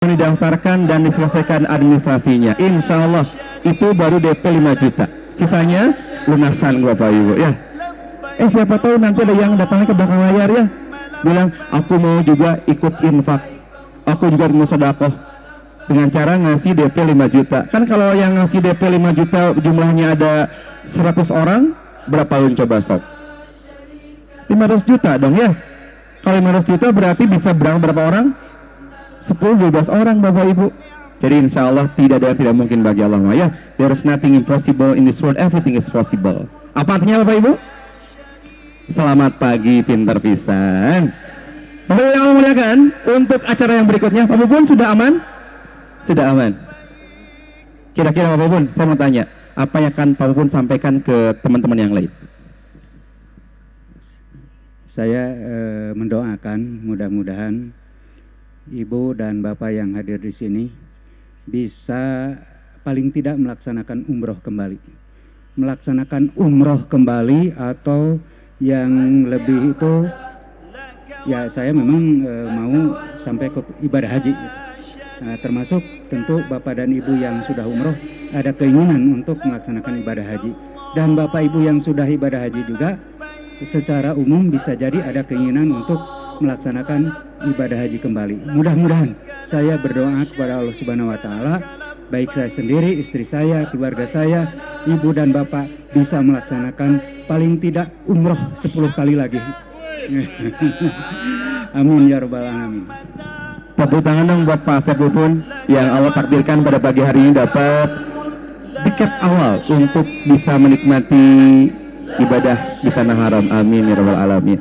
didaftarkan dan diselesaikan administrasinya. Insya Allah itu baru DP 5 juta. Sisanya lunasan Bapak Ibu ya. Siapa tahu nanti ada yang datangnya ke belakang layar ya, bilang aku mau juga ikut infak, aku juga mau sedekah dengan cara ngasih DP 5 juta. Kan kalau yang ngasih DP 5 juta jumlahnya ada 100 orang, berapa lun coba sob? 500 juta dong ya. Kalau 500 juta berarti bisa berapa orang? 10-12 orang Bapak Ibu. Jadi insya Allah tidak ada yang tidak mungkin bagi Allah ya. There is nothing impossible in this world, everything is possible. Apa artinya Bapak Ibu? Selamat pagi pintar pisan. Bapak Ibu yang Allah muliakan, untuk acara yang berikutnya Bapak Ibu sudah aman? Sudah aman. Kira-kira Bapak Ibu, saya mau tanya, apa yang akan Bapak Ibu sampaikan ke teman-teman yang lain? Saya mendoakan mudah-mudahan Ibu dan Bapak yang hadir di sini bisa paling tidak melaksanakan umroh kembali. Melaksanakan umroh kembali atau yang lebih itu ya saya memang mau sampai ke ibadah haji. Nah, termasuk tentu Bapak dan Ibu yang sudah umroh ada keinginan untuk melaksanakan ibadah haji. Dan Bapak Ibu yang sudah ibadah haji juga secara umum bisa jadi ada keinginan untuk melaksanakan ibadah haji kembali. Mudah-mudahan saya berdoa kepada Allah Subhanahu wa taala, baik saya sendiri, istri saya, keluarga saya, ibu dan bapak bisa melaksanakan paling tidak umroh 10 kali lagi. Amin ya rabbal alamin. Tepuk tangan dong buat Pak Asep pun yang Allah takdirkan pada pagi hari ini dapat tiket awal untuk bisa menikmati ibadah di tanah haram. Amin ya rabbal alamin.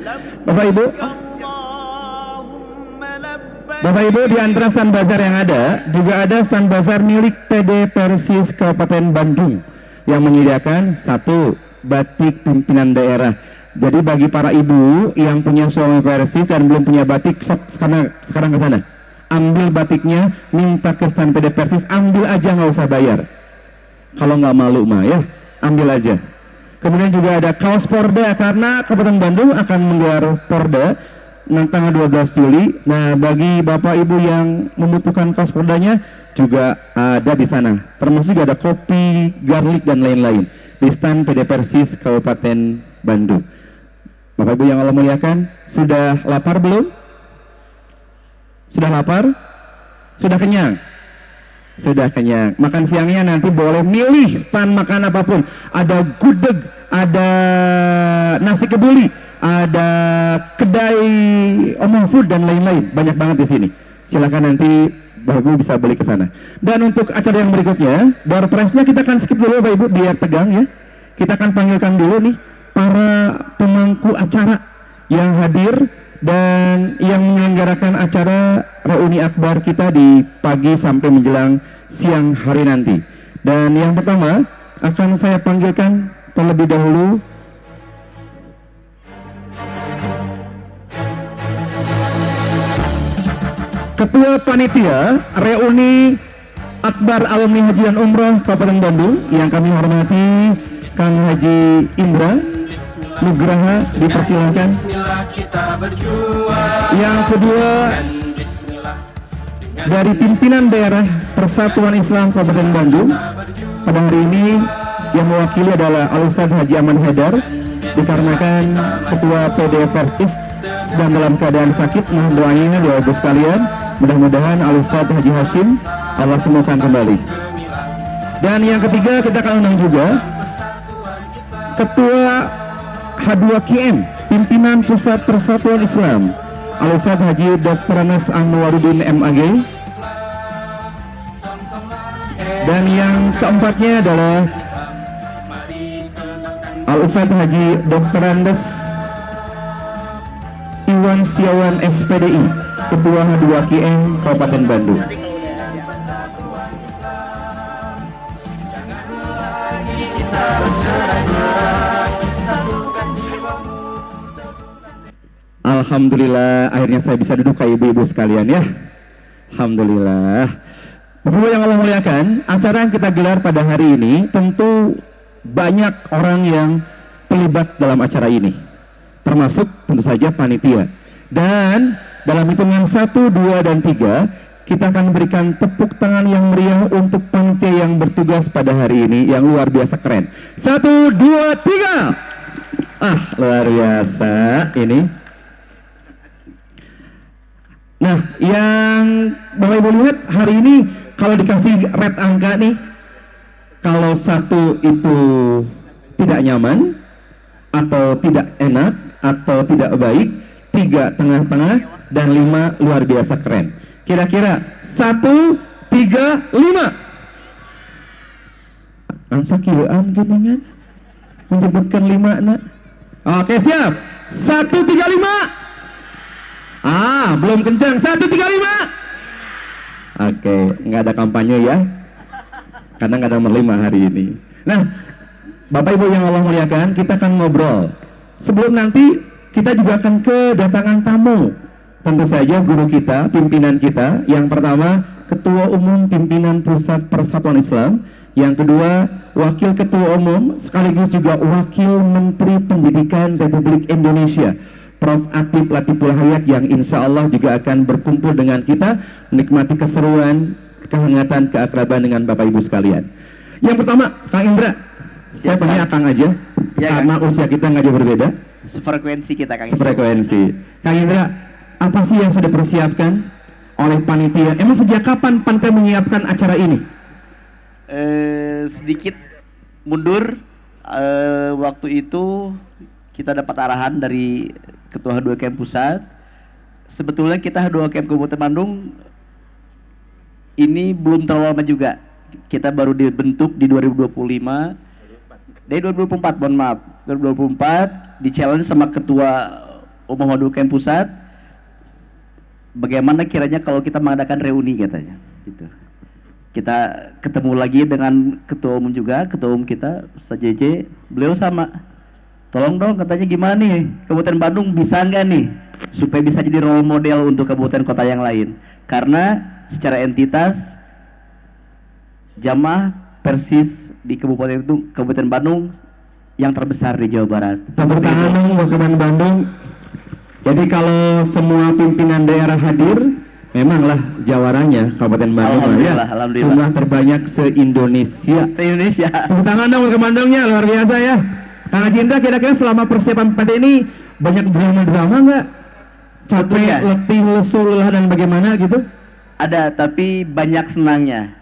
Bapak Ibu, di antara stand bazar yang ada, juga ada stand bazar milik PD Persis Kabupaten Bandung yang menyediakan 1 batik pimpinan daerah. Jadi bagi para ibu yang punya suami Persis dan belum punya batik, sekarang ke sana. Ambil batiknya, minta ke stand PD Persis, ambil aja nggak usah bayar. Kalau nggak malu mah ya, ambil aja. Kemudian juga ada kaos Porda karena Kabupaten Bandung akan menggelar Porda tanggal 12 Juli. Nah, bagi Bapak Ibu yang membutuhkan kaos Pordanya juga ada di sana. Termasuk juga ada kopi, garlic dan lain-lain di stand PD Persis Kabupaten Bandung. Bapak Ibu yang Allah muliakan, sudah lapar belum? Sudah lapar? Sudah kenyang? Sudah kenyang. Makan siangnya nanti boleh milih stand makan apapun. Ada gudeg, ada nasi kebuli, ada kedai Omong Food dan lain-lain, banyak banget di sini. Silakan nanti Bapak Ibu bisa beli ke sana. Dan untuk acara yang berikutnya, door prize-nya kita akan skip dulu Bapak Ibu biar tegang ya. Kita akan panggilkan dulu nih para pemangku acara yang hadir dan yang menyelenggarakan acara reuni akbar kita di pagi sampai menjelang siang hari nanti. Dan yang pertama akan saya panggilkan terlebih dahulu Ketua Panitia Reuni Akbar Alumni Haji dan Umroh Kabupaten Bandung yang kami hormati Kang Haji Indra Nugraha, dipersilakan. Yang kedua dari pimpinan daerah Persatuan Islam Kabupaten Bandung pada hari ini yang mewakili adalah Al-Ustaz Haji Aman Haidar, dikarenakan Ketua PD Persis sedang dalam keadaan sakit. Mohon doanya Bapak Ibu sekalian, mudah-mudahan Al-Ustaz Haji Hashim Allah sembuhkan kembali. Dan yang ketiga kita akan undang juga Ketua H2KM Pimpinan Pusat Persatuan Islam Al-Ustaz Haji Dr. Anas Anwaruddin MAG. Dan yang keempatnya adalah Al-Ustaz Haji Dr. Andes Iwan Setiawan SPDI, Ketua H2KM Kabupaten Bandung. Alhamdulillah akhirnya saya bisa duduk kayak ibu-ibu sekalian ya. Alhamdulillah. Bapak yang Allah muliakan, acara yang kita gelar pada hari ini tentu banyak orang yang terlibat dalam acara ini, termasuk tentu saja panitia. Dan dalam hitungan 1, 2, dan 3 kita akan berikan tepuk tangan yang meriah untuk panitia yang bertugas pada hari ini yang luar biasa keren. 1, 2, 3. Luar biasa ini. Nah, yang Bapak Ibu lihat hari ini kalau dikasih red angka nih, kalau 1 itu tidak nyaman atau tidak enak atau tidak baik, 3 tengah-tengah, dan 5 luar biasa keren. Kira-kira 1, 3, 5. Angsa kiloan gini menyebutkan 5 nak. Oke, siap. 1, 3, 5. Belum kencang. 1, 3, 5. Oke, nggak ada kampanye ya, karena nggak ada nomor 5 hari ini. Nah, Bapak Ibu yang Allah muliakan, kita akan ngobrol. Sebelum nanti kita juga akan kedatangan tamu. Tentu saja guru kita, pimpinan kita. Yang pertama, Ketua Umum Pimpinan Pusat Persatuan Islam. Yang kedua, Wakil Ketua Umum sekaligus juga Wakil Menteri Pendidikan Republik Indonesia, Prof. Atif Latiful Hayat, yang insya Allah juga akan berkumpul dengan kita menikmati keseruan, kehangatan, keakraban dengan Bapak Ibu sekalian. Yang pertama, Kang Indra. Saya panggil Akang aja, ya, karena Kang, usia kita nggak jauh berbeda. Sefrekuensi kita, Kang. Sefrekuensi. Kang Indra, apa sih yang sudah dipersiapkan oleh panitia? Emang sejak kapan panitia menyiapkan acara ini? Sedikit mundur, waktu itu kita dapat arahan dari Ketua H2KM Pusat. Sebetulnya kita H2KM Kabupaten Bandung ini belum terlalu lama juga. Kita baru dibentuk di 2024, mohon maaf. 2024 di challenge sama Ketua Umum H2KM Pusat. Bagaimana kiranya kalau kita mengadakan reuni katanya, gitu. Kita ketemu lagi dengan Ketua Umum juga, Ketua Umum kita Ustaz JJ, beliau sama. Tolong dong katanya gimana nih, Kabupaten Bandung bisa nggak nih supaya bisa jadi role model untuk kabupaten kota yang lain. Karena secara entitas jamaah Persis di Kabupaten Bandung yang terbesar di Jawa Barat. Tepuk tangan dong buat Kabupaten Bandung. Jadi kalau semua pimpinan daerah hadir, memanglah jawaranya Kabupaten Bandung. Alhamdulillah, ya. alhamdulillah. Jumlah terbanyak se-Indonesia. Se-Indonesia. Tepuk tangan dong buat Bandungnya, luar biasa ya. Kang Haji Indra, kira-kira selama persiapan pada ini banyak drama-drama nggak? Capek, ya? letih, lesu, lelah, dan bagaimana gitu? Ada, tapi banyak senangnya.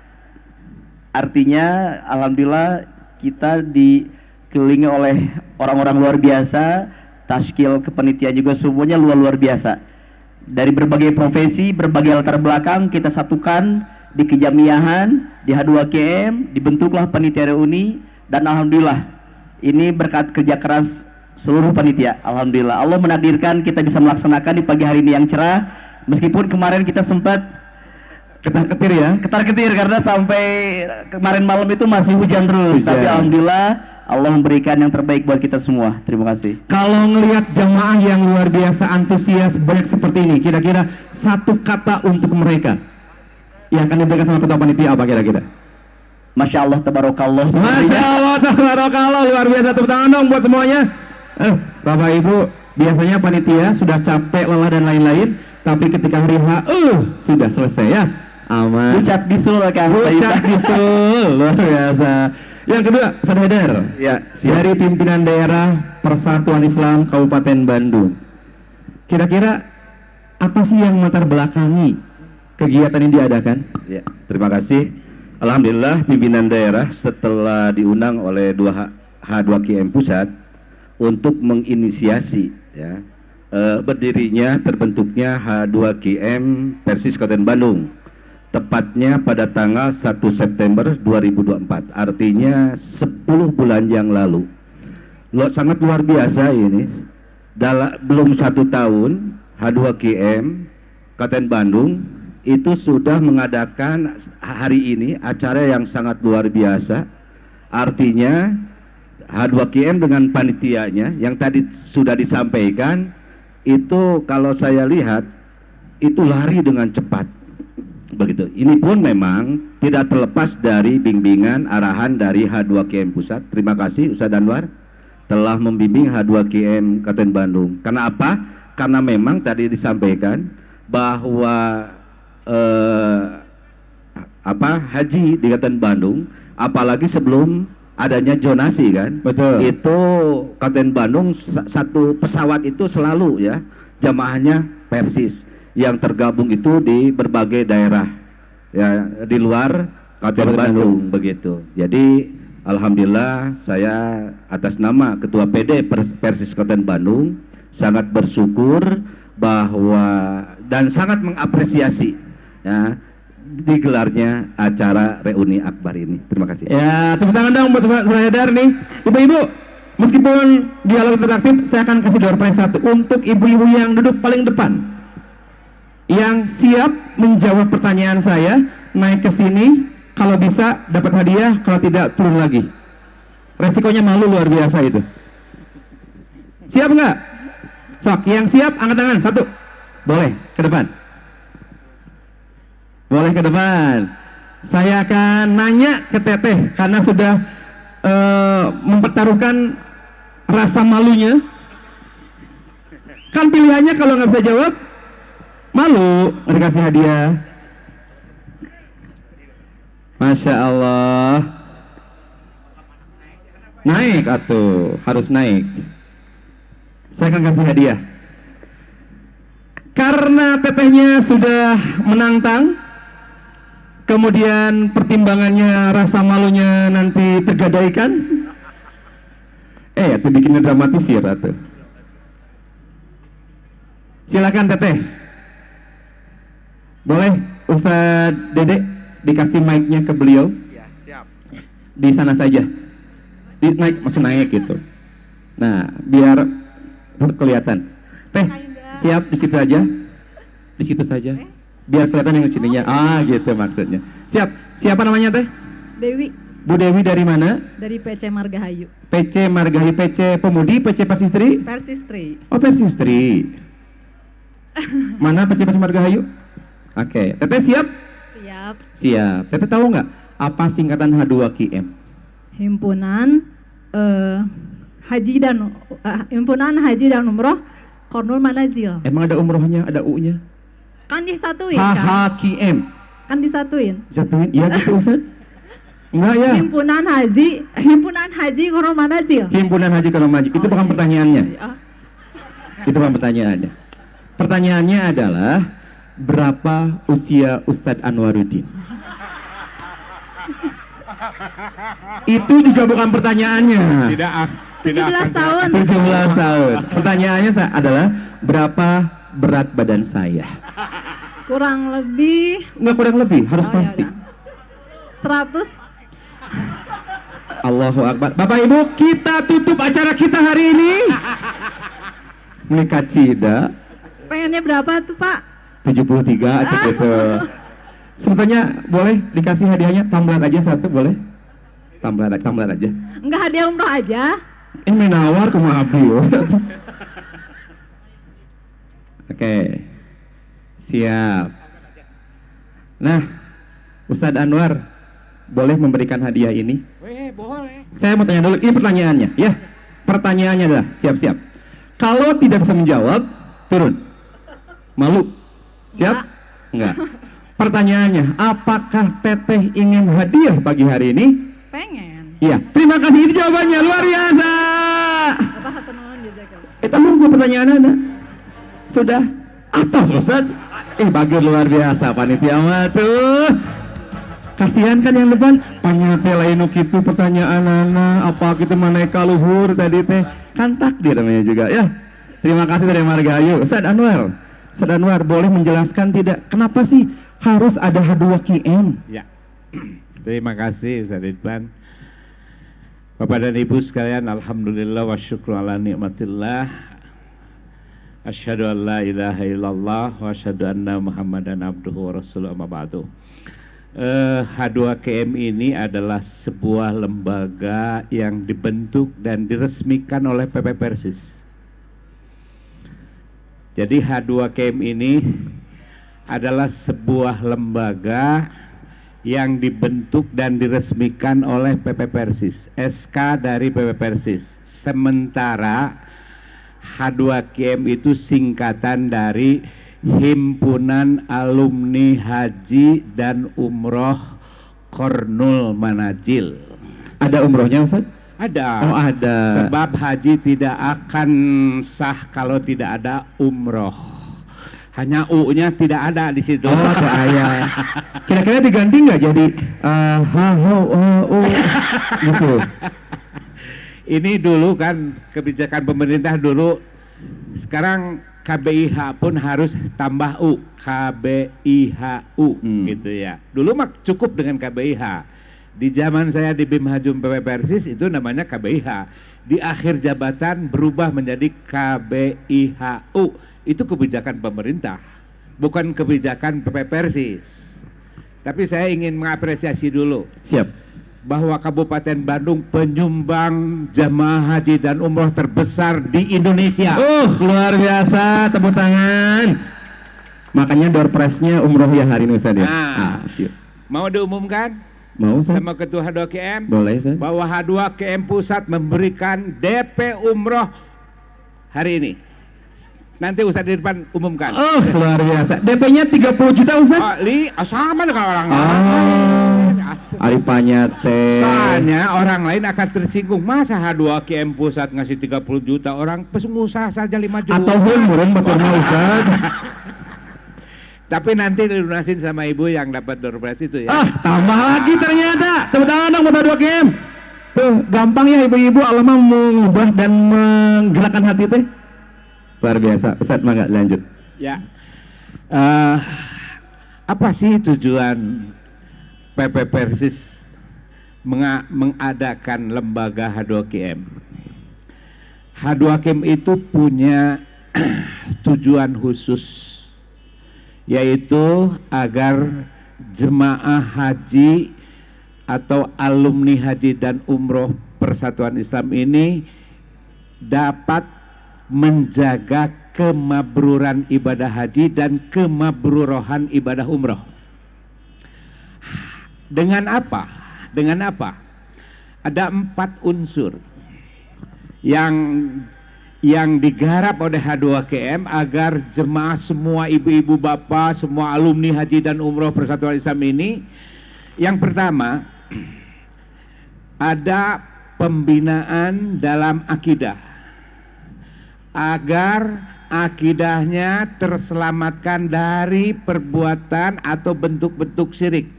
Artinya, alhamdulillah kita dikelilingi oleh orang-orang luar biasa, tashkil kepanitiaan juga semuanya luar biasa. Dari berbagai profesi, berbagai latar belakang kita satukan di kejamiahan, di H2KM, dibentuklah panitia reuni, dan alhamdulillah ini berkat kerja keras seluruh panitia. Alhamdulillah Allah menakdirkan kita bisa melaksanakan di pagi hari ini yang cerah, meskipun kemarin kita sempat Ketar-ketir ya? ketar-ketir karena sampai kemarin malam itu masih hujan terus. Tapi alhamdulillah Allah memberikan yang terbaik buat kita semua. Terima kasih. Kalau ngelihat jamaah yang luar biasa antusias banyak seperti ini, kira-kira satu kata untuk mereka yang akan diberikan sama ketua panitia apa kira-kira? Masya Allah, tabarakallah. Masya Allah, tabarakallah, luar biasa. Tepuk tangan dong buat semuanya. Bapak Ibu, biasanya panitia sudah capek, lelah dan lain-lain, tapi ketika hari H, sudah selesai ya, aman. Ucap bisul kan? Ucap bisul, luar biasa. Yang kedua, Ustaz Haidar, Ya, dari pimpinan daerah Persatuan Islam Kabupaten Bandung. Kira-kira apa sih yang latar belakangi kegiatan ini diadakan? Ya, terima kasih. Alhamdulillah pimpinan daerah setelah diundang oleh H2KM Pusat untuk menginisiasi ya, berdirinya terbentuknya H2KM Persis Kabupaten Bandung, tepatnya pada tanggal 1 September 2024, artinya 10 bulan yang lalu. Sangat luar biasa ini. Belum 1 tahun H2KM Kabupaten Bandung itu sudah mengadakan hari ini acara yang sangat luar biasa. Artinya H2KM dengan panitianya yang tadi sudah disampaikan itu, kalau saya lihat itu lari dengan cepat begitu. Ini pun memang tidak terlepas dari bimbingan arahan dari H2KM Pusat. Terima kasih Ustaz Anwar telah membimbing H2KM Kabupaten Bandung. Karena apa? Karena memang tadi disampaikan bahwa eh, haji di Kabupaten Bandung, apalagi sebelum adanya zonasi kan. Betul. Itu Kabupaten Bandung satu pesawat itu selalu ya jamaahnya Persis yang tergabung itu di berbagai daerah ya di luar Kabupaten Bandung begitu. Jadi alhamdulillah saya atas nama Ketua PD Persis Kabupaten Bandung sangat bersyukur bahwa dan sangat mengapresiasi ya digelarnya acara reuni akbar ini. Terima kasih. Ya, tepuk tangan dong buat Saudara Haidar nih. Ibu-ibu, meskipun dialog interaktif, saya akan kasih door prize satu untuk ibu-ibu yang duduk paling depan, yang siap menjawab pertanyaan saya, naik ke sini. Kalau bisa dapat hadiah, kalau tidak turun lagi. Resikonya malu luar biasa itu. Siap nggak? Sok, yang siap angkat tangan satu. Boleh ke depan. Boleh ke depan. Saya akan nanya ke Teteh karena sudah mempertaruhkan rasa malunya. Kan pilihannya kalau nggak bisa jawab, malu nggak dikasih hadiah. Masya Allah. Naik atuh, harus naik. Saya akan kasih hadiah. Karena tetehnya sudah menantang, kemudian pertimbangannya rasa malunya nanti tergadaikan. Itu bikinnya dramatisir atuh. Silakan teteh. Boleh Ustaz Dede dikasih mic-nya ke beliau? Ya, siap. Di sana saja. Naik, maksud naik gitu. Nah, biar kelihatan. Teh, siap di situ aja. Di situ saja. Biar kelihatan yang sininya. Gitu maksudnya. Siap. Siapa namanya Teh? Dewi Bu Dewi dari mana? dari PC Margahayu. PC Margahayu, PC Pemudi, PC Persistri? Persistri. Oh, Persistri. Mana PC Margahayu? Oke. Teteh siap? Siap. Siap. Teteh tahu nggak apa singkatan H2KM? Himpunan Himpunan Haji dan Umroh Kornul Manazil. Emang ada umrohnya, ada U-nya? Kan disatuin kan? HHKM. Kan disatuin. Satuin, iya gitu Ustaz? Enggak ya? Himpunan Haji Kornul Manazil. Himpunan Haji Kornul Manazil. Itu bukan pertanyaannya. Itu bukan pertanyaannya. Pertanyaannya adalah berapa usia Ustadz Anwaruddin? Itu juga bukan pertanyaannya. Tidak 17 tahun. 17 tahun. Pertanyaannya adalah berapa berat badan saya? Kurang lebih. Enggak kurang lebih, harus pasti. Ya 100. Allahu Akbar. Bapak Ibu, kita tutup acara kita hari ini. Menikah Cida. Pengennya berapa tuh Pak? 73 gitu. Sebetulnya boleh dikasih hadiahnya tumbler aja satu, boleh? Tumbler aja. Enggak, hadiah umroh aja. Ini nawar ke Abdi. Oke. Siap. Nah, Ustadz Anwar boleh memberikan hadiah ini? Boleh. Saya mau tanya dulu, ini pertanyaannya ya. Pertanyaannya adalah, siap-siap. Kalau tidak bisa menjawab, turun. Malu? Siap? Enggak. Pertanyaannya, apakah Teteh ingin hadiah pagi hari ini? Pengen. Iya. Terima kasih, itu jawabannya luar biasa. Apa satu nuhun jazakallah. Kita nunggu pertanyaan Anda. Sudah? Atas Ustaz. Bagus luar biasa panitia mah tuh. Kasihan kan yang depan, panyate lain kitu pertanyaan anak apa kita maneka luhur tadi teh. Kan takdir namanya juga ya. Terima kasih dari Margahayu. Ustaz Anwar. Ustaz Anwar boleh menjelaskan tidak kenapa sih harus ada H2KM? Ya. Terima kasih Ustaz Ridwan. Bapak dan Ibu sekalian, alhamdulillah wa syukru ala nikmatillah. Asyhadu an la ilaha illallah wa asyhadu anna Muhammadan abduhu wa rasuluhu amma ba'du. H2KM ini adalah sebuah lembaga yang dibentuk dan diresmikan oleh PP Persis. Jadi H2KM ini adalah sebuah lembaga yang dibentuk dan diresmikan oleh PP Persis, SK dari PP Persis. Sementara H2KM itu singkatan dari Himpunan Alumni Haji dan Umroh Kornul Manajil. Ada umrohnya Ustaz? Ada. Oh, ada. Sebab haji tidak akan sah kalau tidak ada umroh. Hanya U-nya tidak ada di situ. Oh, ada ayah. Kira-kira diganti nggak jadi gitu? Ini dulu kan kebijakan pemerintah dulu. Sekarang KBIH pun harus tambah U, KBIHU gitu ya. Dulu mah cukup dengan KBIH. Di zaman saya di BIM Hajum PP Persis itu namanya KBIH. Di akhir jabatan berubah menjadi KBIHU. Itu kebijakan pemerintah, bukan kebijakan PP Persis. Tapi saya ingin mengapresiasi dulu. Siap. Bahwa Kabupaten Bandung penyumbang jamaah haji dan umroh terbesar di Indonesia. Luar biasa, tepuk tangan. Makanya door prize-nya umroh ya hari ini Ustaz ya. Siap. Mau diumumkan? Mau Ustaz? Sama Ketua H2KM Boleh Ustaz. bahwa H2KM Pusat memberikan DP umroh hari ini. Nanti Ustaz di depan umumkan. Luar biasa. DP-nya 30 juta Ustaz? Sama dengan orang lain. Aripanya teh. Soalnya orang lain akan tersinggung. Masa H2KM Pusat ngasih 30 juta, orang pengusaha saja 5 juta. Atau murun motornya Ustaz. Tapi nanti dilunasin sama ibu yang dapat door prize itu ya. Tambah lagi ternyata. Tepuk tangan dong buat H2KM. Tuh, gampang ya ibu-ibu Allah mah mengubah dan menggerakkan hati teh. Luar biasa. Ustaz, mangga lanjut. Ya. Apa sih tujuan PP Persis mengadakan lembaga H2KM? H2KM itu punya tujuan khusus, yaitu agar jemaah haji atau alumni haji dan umroh Persatuan Islam ini dapat menjaga kemabruran ibadah haji dan kemabrurohan ibadah umroh. Dengan apa? Dengan apa? Ada 4 unsur yang digarap oleh H2KM agar jemaah semua ibu-ibu bapak, semua alumni haji dan umroh Persatuan Islam ini. Yang pertama, ada pembinaan dalam akidah agar akidahnya terselamatkan dari perbuatan atau bentuk-bentuk syirik.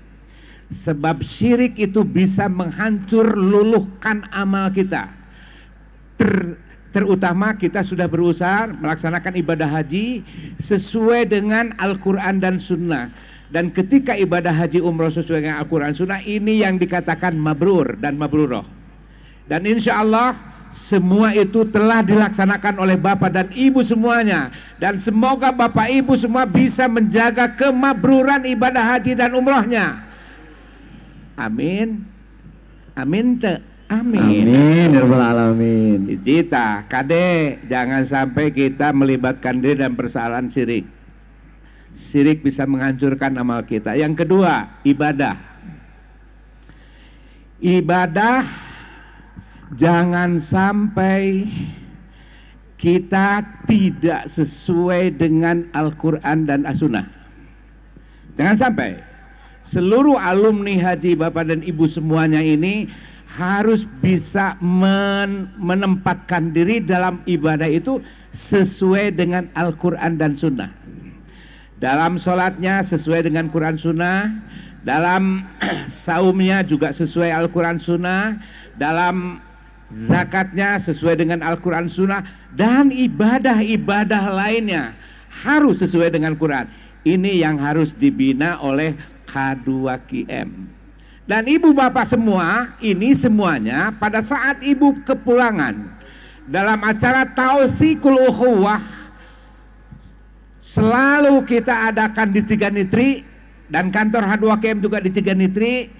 Sebab syirik itu bisa menghancur luluhkan amal kita. Terutama kita sudah berusaha melaksanakan ibadah haji sesuai dengan Al-Quran dan Sunnah. Dan ketika ibadah haji umroh sesuai dengan Al-Quran Sunnah, ini yang dikatakan mabrur dan mabruroh. Dan insya Allah semua itu telah dilaksanakan oleh Bapak dan Ibu semuanya. Dan semoga Bapak Ibu semua bisa menjaga kemabruran ibadah haji dan umrohnya. Amin. Amin te. Amin. Amin ya rabbal alamin. Cita, kade, jangan sampai kita melibatkan diri dalam persoalan syirik. Syirik bisa menghancurkan amal kita. Yang kedua, ibadah. Ibadah jangan sampai kita tidak sesuai dengan Al-Quran dan As-Sunnah. Jangan sampai. Seluruh alumni haji Bapak dan Ibu semuanya ini harus bisa menempatkan diri dalam ibadah itu sesuai dengan Al-Quran dan Sunnah. Dalam sholatnya sesuai dengan Quran Sunnah, dalam saumnya juga sesuai Al-Quran Sunnah, dalam zakatnya sesuai dengan Al-Quran Sunnah, dan ibadah-ibadah lainnya harus sesuai dengan Quran. Ini yang harus dibina oleh H2KM. Dan ibu bapak semua, ini semuanya pada saat ibu kepulangan dalam acara Tausikul Ukhuwah selalu kita adakan di Ciganitri, dan kantor H2KM juga di Ciganitri.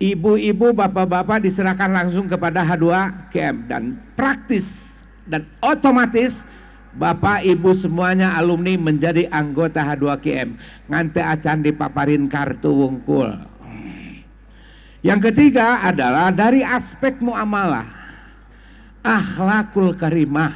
Ibu-ibu, bapak-bapak diserahkan langsung kepada H2KM, dan praktis dan otomatis bapak ibu semuanya alumni menjadi anggota H2KM. Ngante acan dipaparin kartu wungkul. Yang ketiga adalah dari aspek muamalah, akhlakul karimah,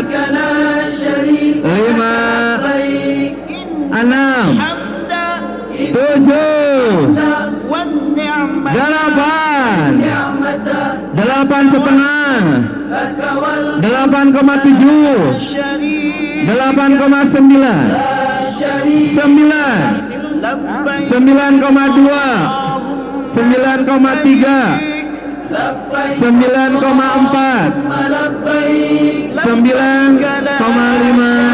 لا شريك 5, 6, حمد 7, والنعمة 8, نعمة 8,5, لك والملك 8,7, شريك 8,9, شريك 9, لبيك 9,2, 9,3, لبيك 9,4, لبيك 9,5,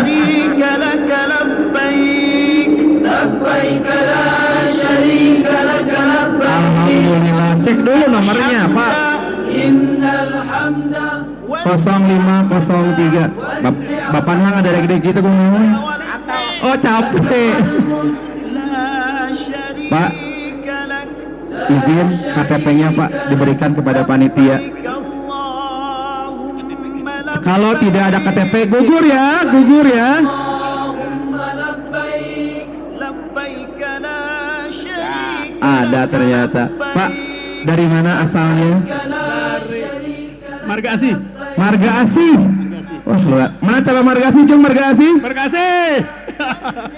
شريك لك لبيك لبيك لا شريك لك لبيك Alhamdulillah. Cek dulu nomornya Pak. إن الحمد 0503. Bapak nang ada gede gitu gue ngomong. Oh capek. لا شريك Pak, لك izin KTP-nya Pak diberikan kepada panitia. اللهم لبيك Kalau tidak ada KTP gugur ya, gugur ya. اللهم لبيك لبيك لا ada ternyata. Pak, dari mana asalnya? Marga Asih. Marga Asih. Wah, luar. Mana calon Marga Asih, Cung? Marga Asih? Marga Asih.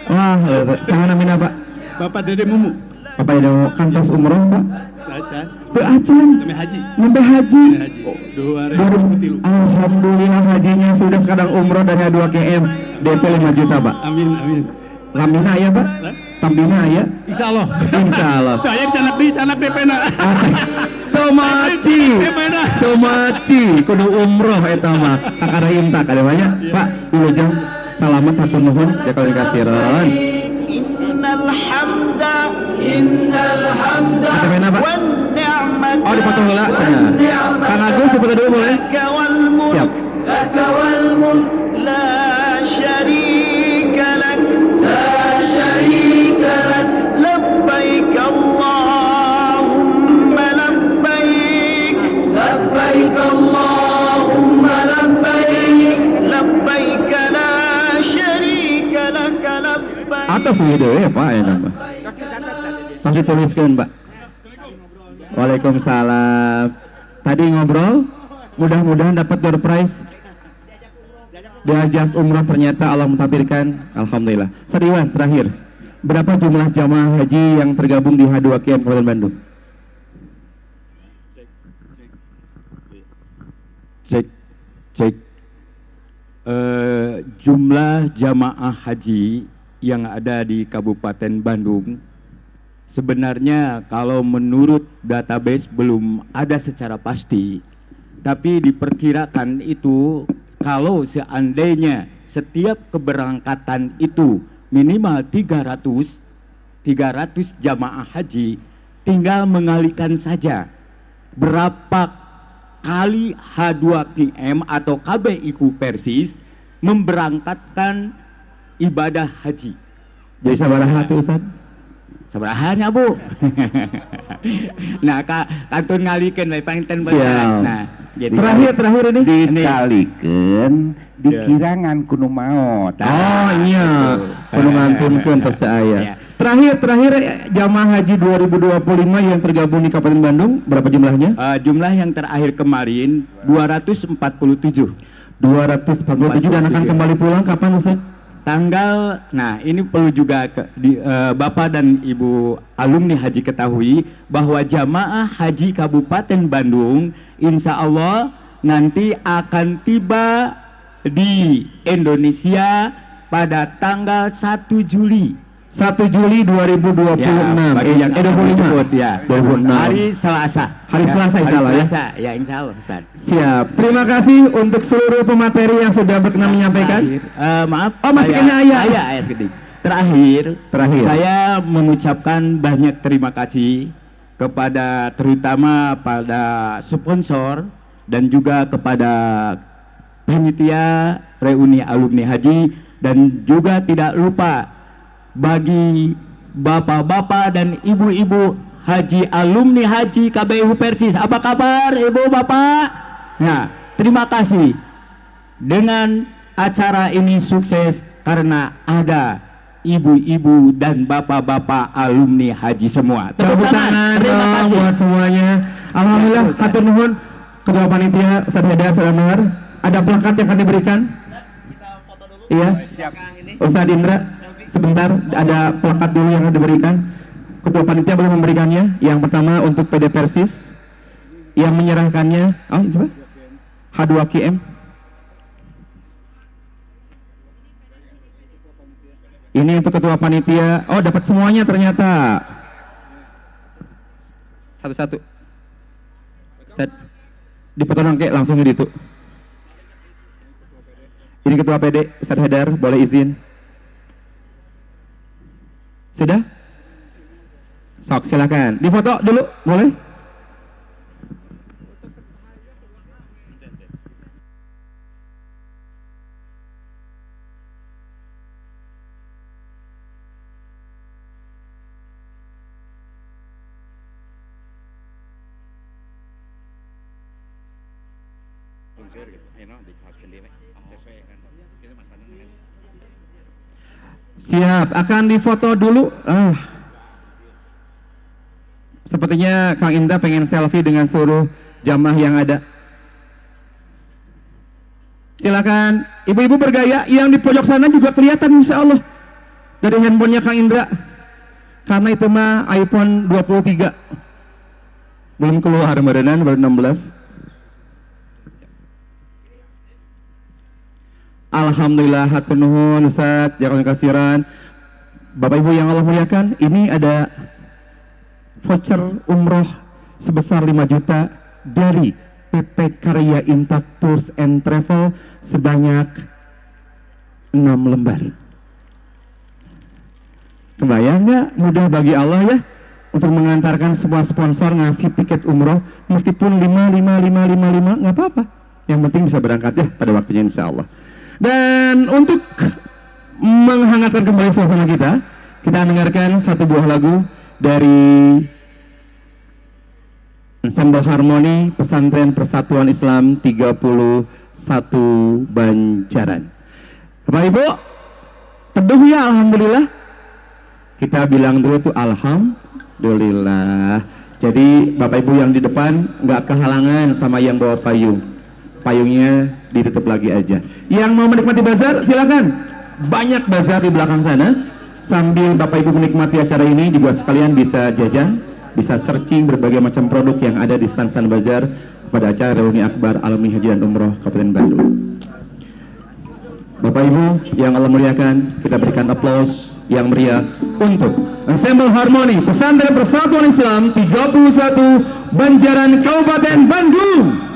Wah, sangat namina Pak. Bapak Dede Mumu. Apa yang mau kantos umroh Pak? Acan. Be acan. Kami haji. Nembe haji. Haji. 2023. Alhamdulillah hajinya sudah sekarang umroh dari 2 KM DP 5 juta Pak. Amin, amin. Lambina aya Pak? Tampina aya? Insya Allah. Insya Allah. Saya canak DP na. Tomaci. Tomaci. Kudu umroh eta mah. Kakaraim tak ada banyak. Pak, wilujeng salamet hatur nuhun ya kalau dikasiran. Innal hamda Ada mana Pak? wan ni'mata Oh dipotong heula cenah. Kang Agus foto dulu boleh? Siap. لك والملك لا شريك لك لبيك اللهم لبيك اللهم لبيك لا شريك لك لبيك Atas dewe Pak ya nambah. Pasti tuliskan Pak. Waalaikumsalam. Tadi ngobrol, mudah-mudahan dapat door prize. Diajak umrah ternyata Allah mentakdirkan. Alhamdulillah. Sariwan terakhir. Berapa jumlah jamaah haji yang tergabung di H2KM Kabupaten Bandung? Cek. Jumlah jamaah haji yang ada di Kabupaten Bandung sebenarnya kalau menurut database belum ada secara pasti, tapi diperkirakan itu kalau seandainya setiap keberangkatan itu minimal 300 jamaah haji, tinggal mengalihkan saja berapa kali H2KM atau KBIQ Persis memberangkatkan ibadah haji. Jadi sabaraha tuh Ustaz? Sabarahannya Bu. Nah, kantun ngalikeun we panten Siap. Nah, gitu. Terakhir ini Dikalikeun dikirangan kudu maot. Oh iya, kudu ngantunkeun tos teh aya. Ya. Terakhir jamaah haji 2025 yang tergabung di Kabupaten Bandung berapa jumlahnya? Jumlah yang terakhir kemarin 247. 247 dan akan kembali pulang kapan Ustaz? Tanggal, nah ini perlu juga Bapak dan Ibu alumni haji ketahui bahwa jamaah haji Kabupaten Bandung insya Allah nanti akan tiba di Indonesia pada tanggal 1 Juli. 1 Juli 2026. Bagi yang 25 ya. 26. Hari Selasa. Hari Selasa insya Allah ya. Selasa, ya insya Allah Ustaz. Siap. Terima kasih untuk seluruh pemateri yang sudah berkenan menyampaikan. Maaf. Oh, masih kena ayah. Ayah sedikit. Terakhir, saya mengucapkan banyak terima kasih kepada terutama pada sponsor dan juga kepada panitia reuni alumni haji dan juga tidak lupa bagi bapak-bapak dan ibu-ibu haji alumni haji KBIQ Persis. Apa kabar ibu bapak? Nah, terima kasih dengan acara ini sukses karena ada ibu-ibu dan bapak-bapak alumni haji semua. Tepuk tangan dong buat semuanya. Alhamdulillah, hatur nuhun ketua panitia Ustaz Haidar Salamar. Ada plakat yang akan diberikan? Iya. Ustaz Indra, sebentar ada plakat dulu yang akan diberikan. Ketua panitia boleh memberikannya. Yang pertama untuk PD Persis, yang menyerahkannya. Oh, coba. H2KM. Ini untuk ketua panitia. Oh, dapat semuanya ternyata. Satu-satu. Set. Dipotong ke langsung di itu. Ini ketua PD Ustaz Haidar, boleh izin. Sudah? Sok silakan. Difoto dulu, boleh? Siap, akan difoto dulu. Sepertinya Kang Indra pengen selfie dengan seluruh jamaah yang ada. Silakan, ibu-ibu bergaya, yang di pojok sana juga kelihatan insya Allah dari handphonenya Kang Indra. Karena itu mah iPhone 23. Belum keluar badan, baru 16. Alhamdulillah, hatur nuhun Ustaz, jazakallahu kasiran. Bapak Ibu yang Allah muliakan, ini ada voucher umroh sebesar 5 juta dari PT Karya Impact Tours and Travel sebanyak 6 lembar. Kebayang nggak, mudah bagi Allah ya untuk mengantarkan semua sponsor ngasih tiket umroh meskipun 5 nggak apa-apa. Yang penting bisa berangkat ya pada waktunya insya Allah. Dan untuk menghangatkan kembali suasana kita dengarkan satu buah lagu dari Ensemble Harmoni Pesantren Persatuan Islam 31 Banjaran. Bapak Ibu, teduh ya alhamdulillah. Kita bilang dulu tuh alhamdulillah. Jadi Bapak Ibu yang di depan nggak kehalangan sama yang bawa payung. Payungnya ditutup lagi aja. Yang mau menikmati bazar silakan. Banyak bazar di belakang sana. Sambil Bapak Ibu menikmati acara ini juga sekalian bisa jajan, bisa searching berbagai macam produk yang ada di stand-stand bazar pada acara reuni akbar alumni haji dan umroh Kabupaten Bandung. Bapak Ibu yang Allah muliakan, kita berikan aplaus yang meriah untuk Ensemble Harmoni Pesantren Persatuan Islam 31 Banjaran Kabupaten Bandung.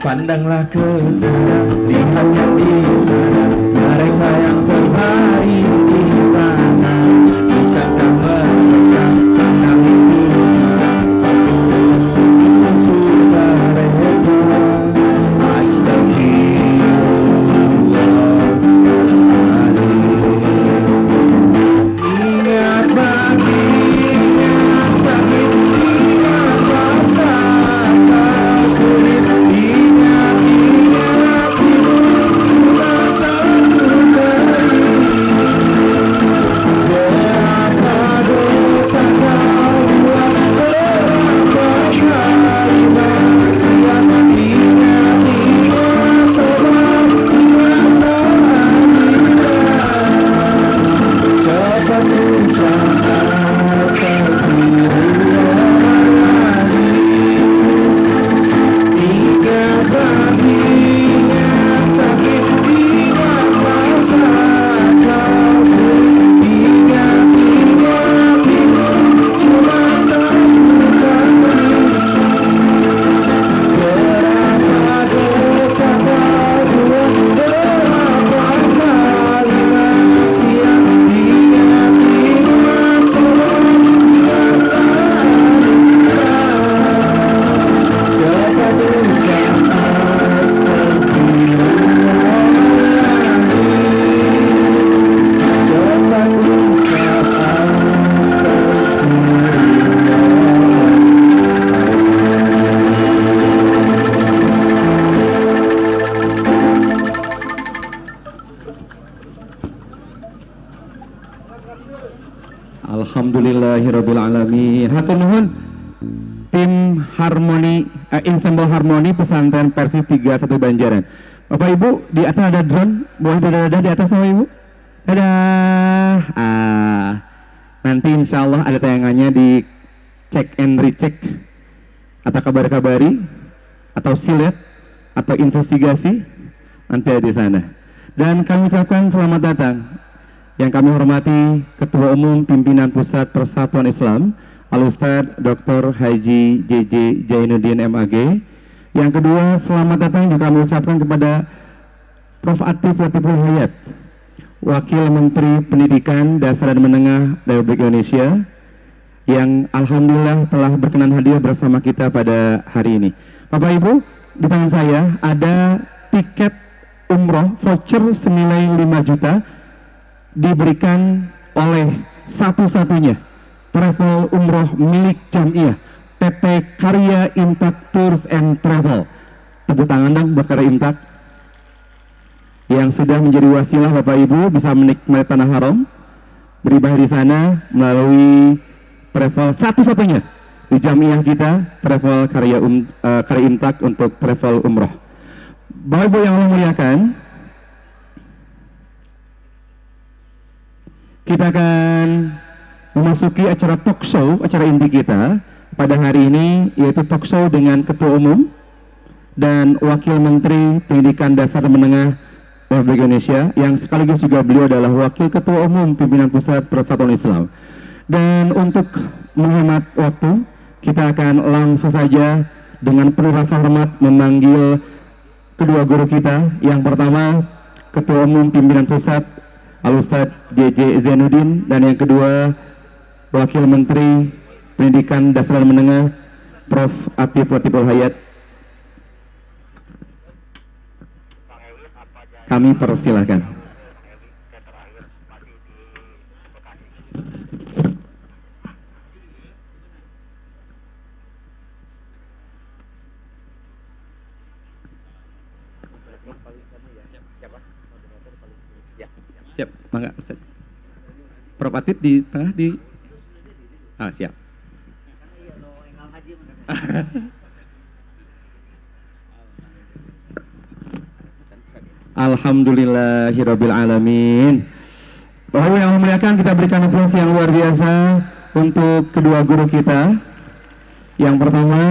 Pandanglah ke sana, lihat yang di sana, mereka yang terbaik di tanah. Bukankah mereka pernah hidup juga pakai surga mereka? Astagfirullahaladzim. Alhamdulillahirabbil alamin. Hatur nuhun tim harmoni ensemble harmoni pesantren Persis 31 Banjaran. Bapak Ibu, di atas ada drone, boleh dadah di atas sama Ibu. Dadah. Nanti insya Allah ada tayangannya di check and recheck atau kabar-kabari atau silet atau investigasi nanti ada di sana. Dan kami ucapkan selamat datang yang kami hormati Ketua Umum Pimpinan Pusat Persatuan Islam Al-Ustadz Dr. Haji JJ Zainuddin MAG. Yang kedua, selamat datang juga kami ucapkan kepada Prof. Atif Latiful Hidayat, Wakil Menteri Pendidikan Dasar dan Menengah Republik Indonesia, yang alhamdulillah telah berkenan hadir bersama kita pada hari ini. Bapak Ibu, di tangan saya ada tiket umroh voucher senilai 5 juta diberikan oleh satu-satunya travel umroh milik Jamiah PT Karya Imtak Tours and Travel. Tepuk tangan dong buat Karya Imtak yang sudah menjadi wasilah Bapak Ibu bisa menikmati tanah haram, beribadah di sana melalui travel satu-satunya di Jamiah kita, travel Karya Imtak untuk travel umroh. Bapak Ibu yang Allah muliakan, kita akan memasuki acara talk show, acara inti kita pada hari ini, yaitu talk show dengan Ketua Umum dan Wakil Menteri Pendidikan Dasar dan Menengah Republik Indonesia, yang sekaligus juga beliau adalah Wakil Ketua Umum Pimpinan Pusat Persatuan Islam. Dan untuk menghemat waktu, kita akan langsung saja dengan penuh rasa hormat memanggil kedua guru kita. Yang pertama, Ketua Umum Pimpinan Pusat Al-Ustadz JJ Zainuddin, dan yang kedua Wakil Menteri Pendidikan Dasar dan Menengah Prof. Atif Latiful Hidayat. Kami persilahkan. Siap, mangga Ustaz. Prof. Atif di tengah di siap. Alhamdulillahirabbil alamin. Bapak Ibu yang muliakan, kita berikan aplaus yang luar biasa untuk kedua guru kita. Yang pertama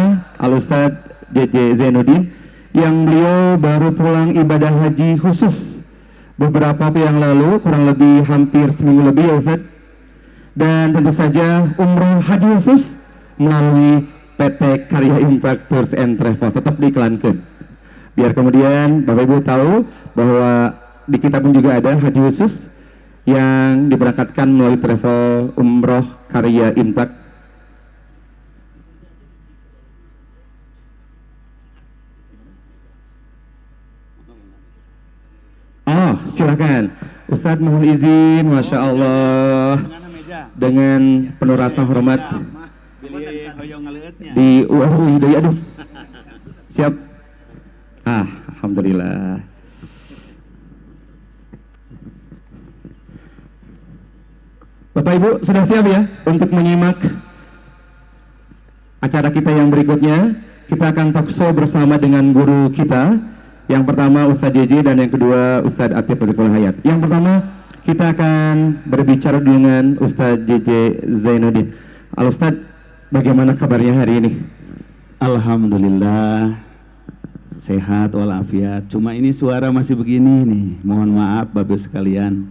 Al-Ustadz JJ Zainuddin, yang beliau baru pulang ibadah haji khusus beberapa waktu yang lalu, kurang lebih hampir seminggu lebih ya Ustadz. Dan tentu saja umroh haji khusus melalui PT Karya Imtak Tours and Travel, tetap diiklankan biar kemudian Bapak Ibu tahu bahwa di kita pun juga ada haji khusus yang diberangkatkan melalui travel umroh Karya Imtak. Silakan Ustadz, mohon izin. Masya Allah, dengan penuh rasa hormat di aduh siap. Alhamdulillah. Bapak Ibu sudah siap ya untuk menyimak acara kita yang berikutnya. Kita akan talk show bersama dengan guru kita. Yang pertama Ustadz JJ dan yang kedua Ustadz Atif Latiful Hidayat. Yang pertama kita akan berbicara dengan Ustadz JJ Zainuddin. Al-Ustadz, bagaimana kabarnya hari ini? Alhamdulillah sehat walafiat. Cuma ini suara masih begini nih. Mohon maaf Bapak sekalian.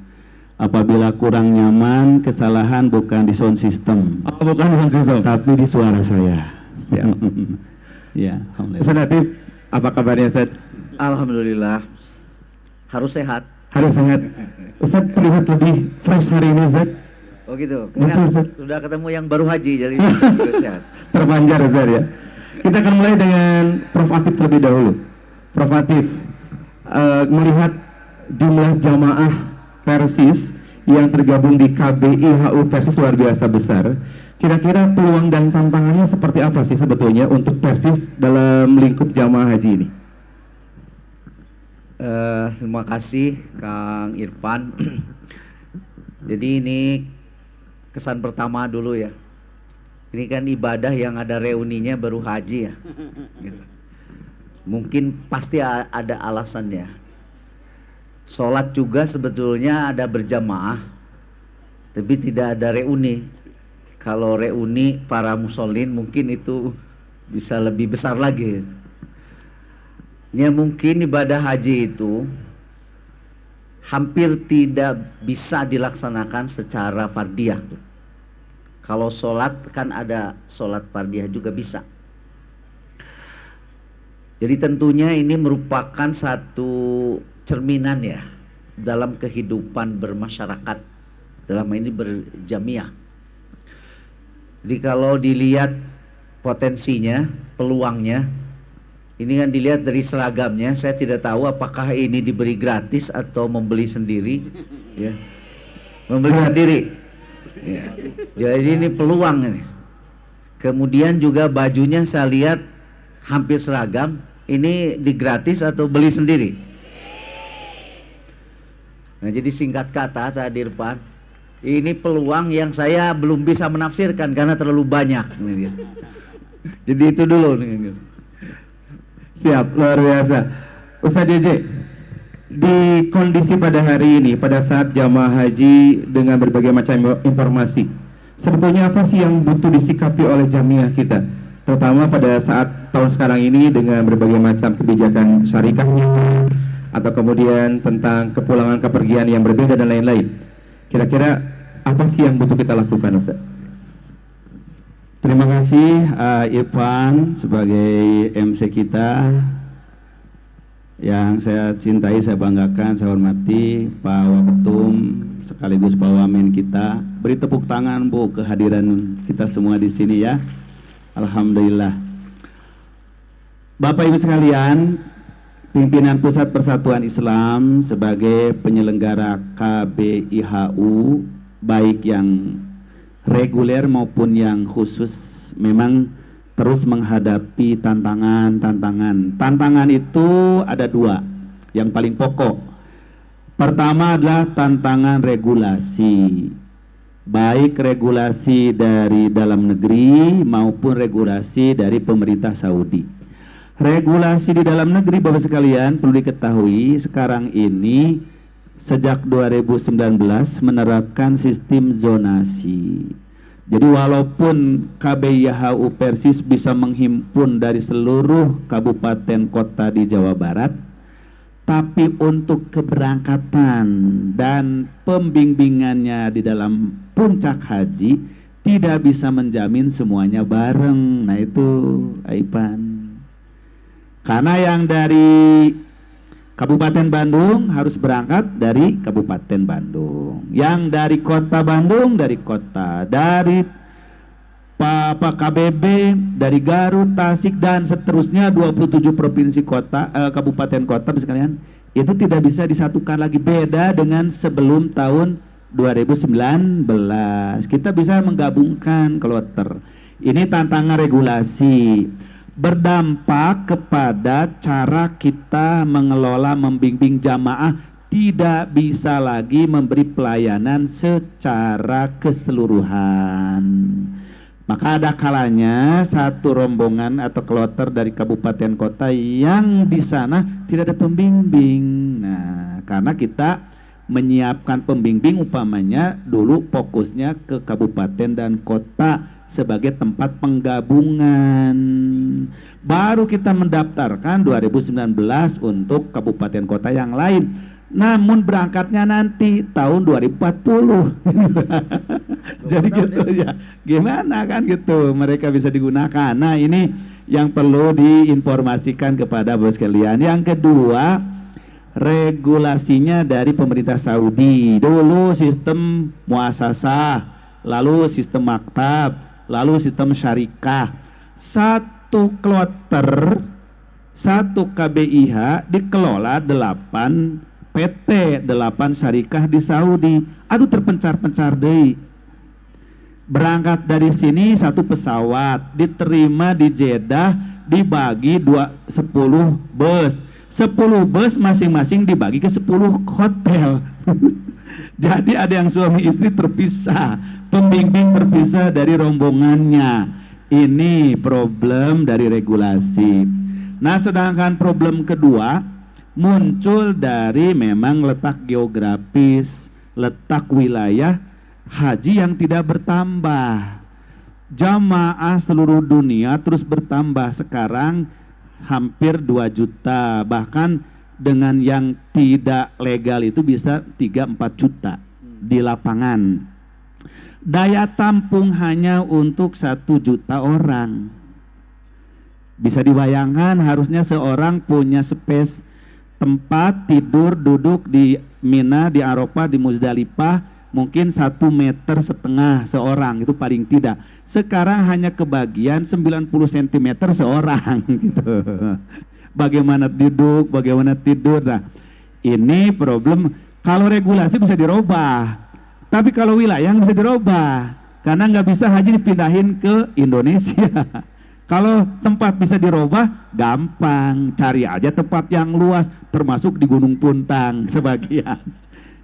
Apabila kurang nyaman, kesalahan bukan di sound system. Bukan di sound system, tapi di suara saya. Siap. Ya, alhamdulillah. Ustadz Atif, apa kabarnya Ustadz? Alhamdulillah, harus sehat. Harus sehat. Ustadz terlihat lebih fresh hari ini Ustadz. Oh gitu, Betul, sudah ketemu yang baru haji, jadi harus sehat. Terpanjar Ustadz ya. Kita akan mulai dengan Prof. Atif terlebih dahulu. Prof. Atif, melihat jumlah jamaah Persis yang tergabung di KBIHU Persis luar biasa besar. Kira-kira peluang dan tantangannya seperti apa sih sebetulnya untuk Persis dalam lingkup jamaah haji ini? Terima kasih Kang Irfan. Jadi ini kesan pertama dulu ya. Ini kan ibadah yang ada reuninya baru haji ya. Gitu. Mungkin pasti ada alasannya. Sholat juga sebetulnya ada berjamaah, tapi tidak ada reuni. Kalau reuni para musholin mungkin itu bisa lebih besar lagi. Ya mungkin ibadah haji itu hampir tidak bisa dilaksanakan secara fardiyah. Kalau sholat kan ada sholat fardiyah juga bisa. Jadi tentunya ini merupakan satu cerminan ya dalam kehidupan bermasyarakat, dalam ini berjamiah. Jadi kalau dilihat potensinya, peluangnya, ini kan dilihat dari seragamnya. Saya tidak tahu apakah ini diberi gratis atau membeli sendiri, ya. Membeli sendiri. Ya. Jadi ini peluang ini. Kemudian juga bajunya saya lihat hampir seragam. Ini digratis atau beli sendiri? Nah, jadi singkat kata tadi Irfan, ini peluang yang saya belum bisa menafsirkan karena terlalu banyak. Jadi itu dulu nih. Siap, luar biasa. Ustaz JJ, di kondisi pada hari ini, pada saat jamaah haji dengan berbagai macam informasi, sebetulnya apa sih yang butuh disikapi oleh jamiah kita? Terutama pada saat tahun sekarang ini dengan berbagai macam kebijakan syarikahnya, atau kemudian tentang kepulangan kepergian yang berbeda dan lain-lain. Kira-kira apa sih yang butuh kita lakukan, Ustaz? Terima kasih Irfan sebagai MC kita yang saya cintai, saya banggakan, saya hormati Pak Waketum sekaligus Pak Wamen kita. Beri tepuk tangan Bu kehadiran kita semua di sini ya. Alhamdulillah. Bapak Ibu sekalian, pimpinan Pusat Persatuan Islam sebagai penyelenggara KBIHU baik yang reguler maupun yang khusus memang terus menghadapi tantangan. Tantangan itu ada dua, yang paling pokok. Pertama adalah tantangan regulasi, baik regulasi dari dalam negeri maupun regulasi dari pemerintah Saudi. Regulasi di dalam negeri Bapak sekalian perlu diketahui sekarang ini sejak 2019 menerapkan sistem zonasi. Jadi walaupun KBIHU Persis bisa menghimpun dari seluruh kabupaten kota di Jawa Barat, tapi untuk keberangkatan dan pembimbingannya di dalam puncak haji tidak bisa menjamin semuanya bareng. Nah itu Aipan. Karena yang dari Kabupaten Bandung harus berangkat dari Kabupaten Bandung, yang dari Kota Bandung dari kota, dari Pak KBB dari Garut, Tasik dan seterusnya 27 provinsi kota, kabupaten kota sekalian, itu tidak bisa disatukan lagi, beda dengan sebelum tahun 2019. Kita bisa menggabungkan kloter. Ini tantangan regulasi. Berdampak kepada cara kita mengelola membimbing jamaah, tidak bisa lagi memberi pelayanan secara keseluruhan. Maka ada kalanya satu rombongan atau kloter dari kabupaten kota yang di sana tidak ada pembimbing. Nah, karena kita menyiapkan pembimbing umpamanya dulu fokusnya ke kabupaten dan kota sebagai tempat penggabungan. Baru kita mendaftarkan 2019 untuk kabupaten kota yang lain. Namun berangkatnya nanti tahun 2040. Jadi gitu ya. Gimana kan gitu mereka bisa digunakan. Nah, ini yang perlu diinformasikan kepada bos sekalian. Yang kedua, regulasinya dari pemerintah Saudi. Dulu sistem muasasah, lalu sistem maktab, lalu sistem syarikah. Satu kloter, satu KBIH dikelola 8 PT, 8 syarikah di Saudi. Aduh terpencar-pencar deh. Berangkat dari sini satu pesawat, diterima di Jeddah, dibagi 10 bus. 10 bus masing-masing dibagi ke 10 hotel. Jadi ada yang suami istri terpisah, pembimbing terpisah dari rombongannya. Ini problem dari regulasi. Nah, sedangkan problem kedua muncul dari memang letak geografis, letak wilayah haji yang tidak bertambah. Jamaah seluruh dunia terus bertambah, sekarang hampir 2 juta, bahkan dengan yang tidak legal itu bisa 3-4 juta di lapangan. Daya tampung hanya untuk 1 juta orang. Bisa dibayangkan harusnya seorang punya space tempat tidur duduk di Mina, di Arafah, di Muzdalifah mungkin 1,5 meter seorang, itu paling tidak. Sekarang hanya kebagian 90 cm seorang gitu. Bagaimana duduk, bagaimana tidur. Nah, ini problem. Kalau regulasi bisa dirubah, tapi kalau wilayah nggak bisa dirubah karena nggak bisa haji dipindahin ke Indonesia. Kalau tempat bisa dirubah, gampang, cari aja tempat yang luas, termasuk di Gunung Puntang sebagian.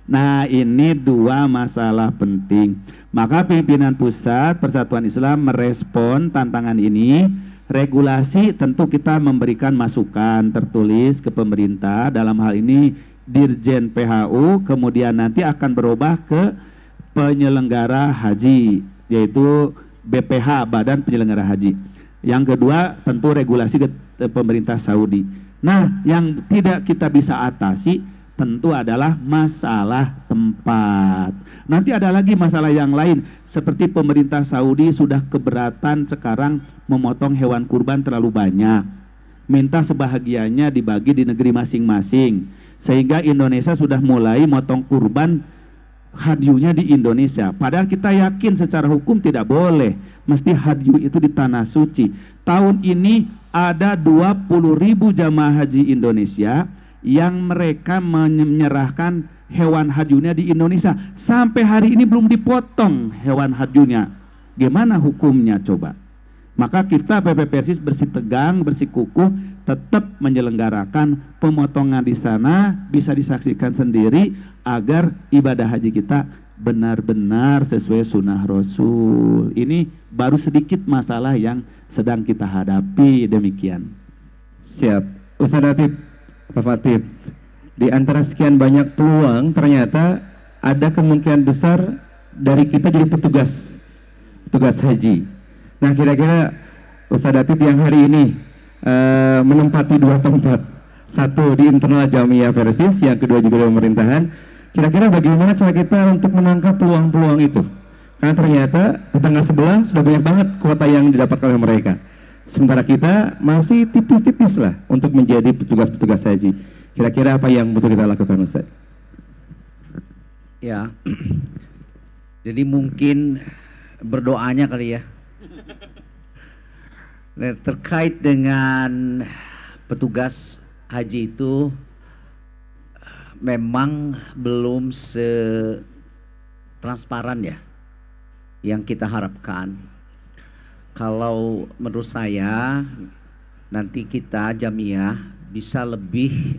Nah, ini 2 masalah penting. Maka pimpinan pusat Persatuan Islam merespon tantangan ini. Regulasi tentu kita memberikan masukan tertulis ke pemerintah, dalam hal ini Dirjen PHU, kemudian nanti akan berubah ke penyelenggara haji, yaitu BPH, Badan Penyelenggara Haji. Yang kedua tentu regulasi ke pemerintah Saudi. Nah, yang tidak kita bisa atasi tentu adalah masalah tempat. Nanti ada lagi masalah yang lain, seperti pemerintah Saudi sudah keberatan sekarang memotong hewan kurban terlalu banyak. Minta sebahagiannya dibagi di negeri masing-masing. Sehingga Indonesia sudah mulai motong kurban hadyunya di Indonesia. Padahal kita yakin secara hukum tidak boleh, mesti hadyu itu di tanah suci. Tahun ini ada 20.000 jamaah haji Indonesia yang mereka menyerahkan hewan hadyunya di Indonesia. Sampai hari ini belum dipotong hewan hadyunya. Gimana hukumnya coba? Maka kita PP Persis bersitegang, bersikukuh tetap menyelenggarakan pemotongan di sana, bisa disaksikan sendiri agar ibadah haji kita benar-benar sesuai sunnah Rasul. Ini baru sedikit masalah yang sedang kita hadapi, demikian. Siap. Ustaz Latif, Pak Fatih, di antara sekian banyak peluang ternyata ada kemungkinan besar dari kita jadi petugas haji. Nah, kira-kira Ustaz Latif yang hari ini menempati 2 tempat, satu di internal Jamiah Persis, yang kedua juga di pemerintahan. Kira-kira bagaimana cara kita untuk menangkap peluang-peluang itu? Karena ternyata tetangga sebelah sudah banyak banget kuota yang didapatkan oleh mereka. Sementara kita masih tipis-tipis lah untuk menjadi petugas-petugas haji. Kira-kira apa yang butuh kita lakukan, Ustaz? Ya, jadi mungkin berdoanya kali ya. Nah, terkait dengan petugas haji itu memang belum transparan ya yang kita harapkan. Kalau menurut saya nanti kita Jamiah bisa lebih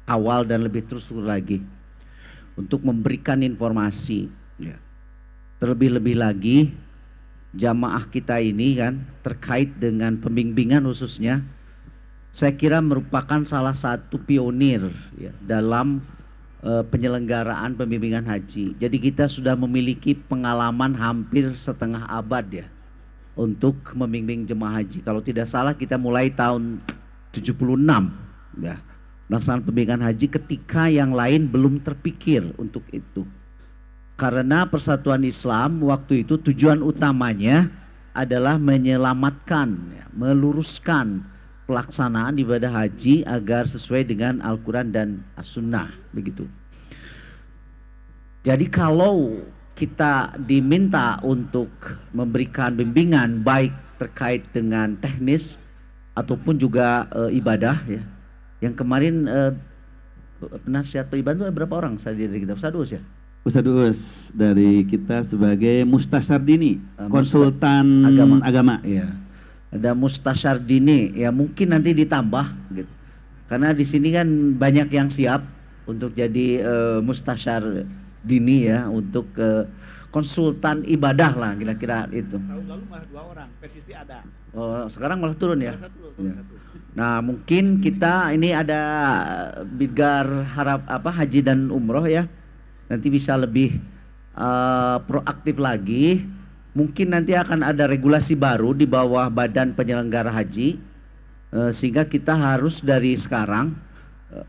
awal dan lebih terstruktur lagi untuk memberikan informasi ya. Terlebih-lebih lagi jamaah kita ini kan terkait dengan pembimbingan khususnya, saya kira merupakan salah satu pionir ya, dalam penyelenggaraan pembimbingan haji. Jadi kita sudah memiliki pengalaman hampir setengah abad ya untuk membimbing jemaah haji. Kalau tidak salah kita mulai tahun 76 ya, melaksanakan pembimbingan haji ketika yang lain belum terpikir untuk itu. Karena Persatuan Islam waktu itu tujuan utamanya adalah menyelamatkan, meluruskan pelaksanaan ibadah haji agar sesuai dengan Al-Quran dan As-Sunnah, begitu. Jadi kalau kita diminta untuk memberikan bimbingan baik terkait dengan teknis ataupun juga ibadah ya. Yang kemarin penasihat beribadah itu berapa orang saja dari kita? Ustadz ya? Ustadz dari kita sebagai Mustasyar Dini, konsultan agama. Iya. Ada Mustasyar Dini, ya mungkin nanti ditambah gitu. Karena di sini kan banyak yang siap untuk jadi mustasyar dini ya, untuk konsultan ibadah lah kira-kira itu. Tahun lalu malah 2 orang, persisti ada. Oh, sekarang malah turun ya? Turun satu. Nah, mungkin kita ini ada Bidgar haji dan umroh ya. Nanti bisa lebih proaktif lagi. Mungkin nanti akan ada regulasi baru di bawah Badan Penyelenggara Haji, sehingga kita harus dari sekarang